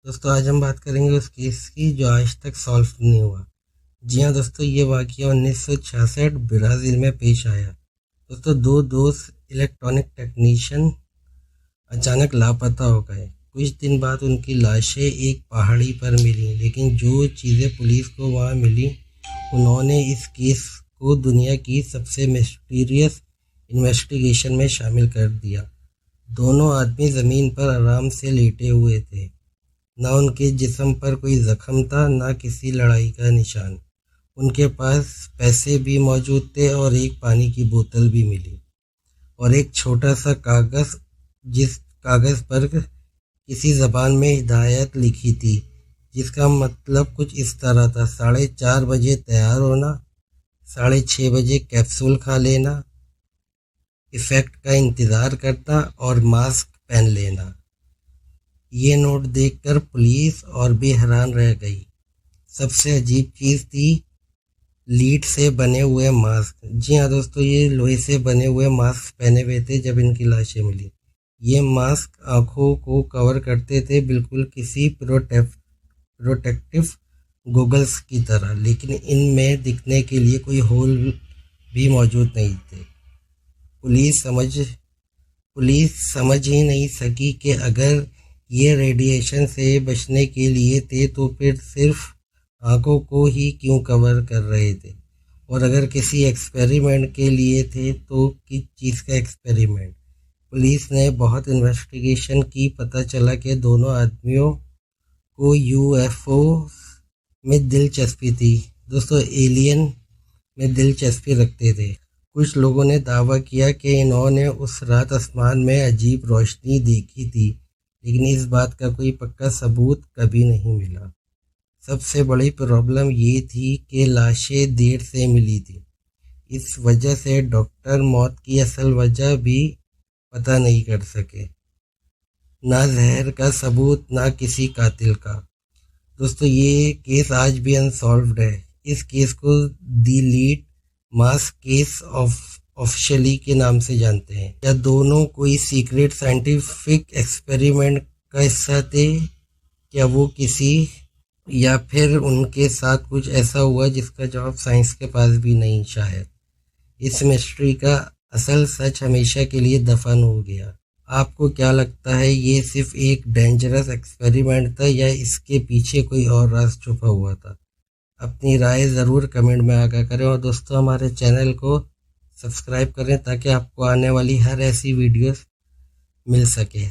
दोस्तों आज हम बात करेंगे उस केस की जो आज तक सॉल्व नहीं हुआ। जी हाँ दोस्तों, ये वाक़या 1966 ब्राज़ील में पेश आया। दोस्तों दो दोस्त इलेक्ट्रॉनिक टेक्नीशियन अचानक लापता हो गए। कुछ दिन बाद उनकी लाशें एक पहाड़ी पर मिली, लेकिन जो चीज़ें पुलिस को वहाँ मिली उन्होंने इस केस को दुनिया की सबसे मिस्टीरियस इन्वेस्टिगेशन में शामिल कर दिया। दोनों आदमी ज़मीन पर आराम से लेटे हुए थे। न उनके जिस्म पर कोई जख्म था, न किसी लड़ाई का निशान। उनके पास पैसे भी मौजूद थे और एक पानी की बोतल भी मिली, और एक छोटा सा कागज़, जिस कागज़ पर किसी ज़बान में हिदायत लिखी थी, जिसका मतलब कुछ इस तरह था: 4:30 बजे तैयार होना, 6:30 बजे कैप्सूल खा लेना, इफ़ेक्ट का इंतज़ार करना और मास्क पहन लेना। ये नोट देखकर पुलिस और भी हैरान रह गई। सबसे अजीब चीज़ थी लीड से बने हुए मास्क। जी हाँ दोस्तों, ये लोहे से बने हुए मास्क पहने हुए थे जब इनकी लाशें मिली। ये मास्क आंखों को कवर करते थे, बिल्कुल किसी प्रोटेक्टिव गॉगल्स की तरह, लेकिन इनमें दिखने के लिए कोई होल भी मौजूद नहीं थे। पुलिस समझ ही नहीं सकी कि अगर ये रेडिएशन से बचने के लिए थे तो फिर सिर्फ आंखों को ही क्यों कवर कर रहे थे, और अगर किसी एक्सपेरिमेंट के लिए थे तो किस चीज़ का एक्सपेरिमेंट। पुलिस ने बहुत इन्वेस्टिगेशन की। पता चला कि दोनों आदमियों को यूएफओ में दिलचस्पी थी। दोस्तों एलियन में दिलचस्पी रखते थे। कुछ लोगों ने दावा किया कि इन्होंने उस रात आसमान में अजीब रोशनी देखी थी, लेकिन इस बात का कोई पक्का सबूत कभी नहीं मिला। सबसे बड़ी प्रॉब्लम ये थी कि लाशें देर से मिली थी। इस वजह से डॉक्टर मौत की असल वजह भी पता नहीं कर सके। ना जहर का सबूत, ना किसी कातिल का। दोस्तों ये केस आज भी अनसॉल्व्ड है। इस केस को दी लीड मास्क केस ऑफिशियली के नाम से जानते हैं। क्या दोनों कोई सीक्रेट साइंटिफिक एक्सपेरिमेंट का हिस्सा थे? क्या वो किसी, या फिर उनके साथ कुछ ऐसा हुआ जिसका जवाब साइंस के पास भी नहीं? शायद इस मिस्ट्री का असल सच हमेशा के लिए दफन हो गया। आपको क्या लगता है, ये सिर्फ एक डेंजरस एक्सपेरिमेंट था या इसके पीछे कोई और राज छुपा हुआ था? अपनी राय ज़रूर कमेंट में आगा करें, और दोस्तों हमारे चैनल को सब्सक्राइब करें ताकि आपको आने वाली हर ऐसी वीडियोस मिल सके।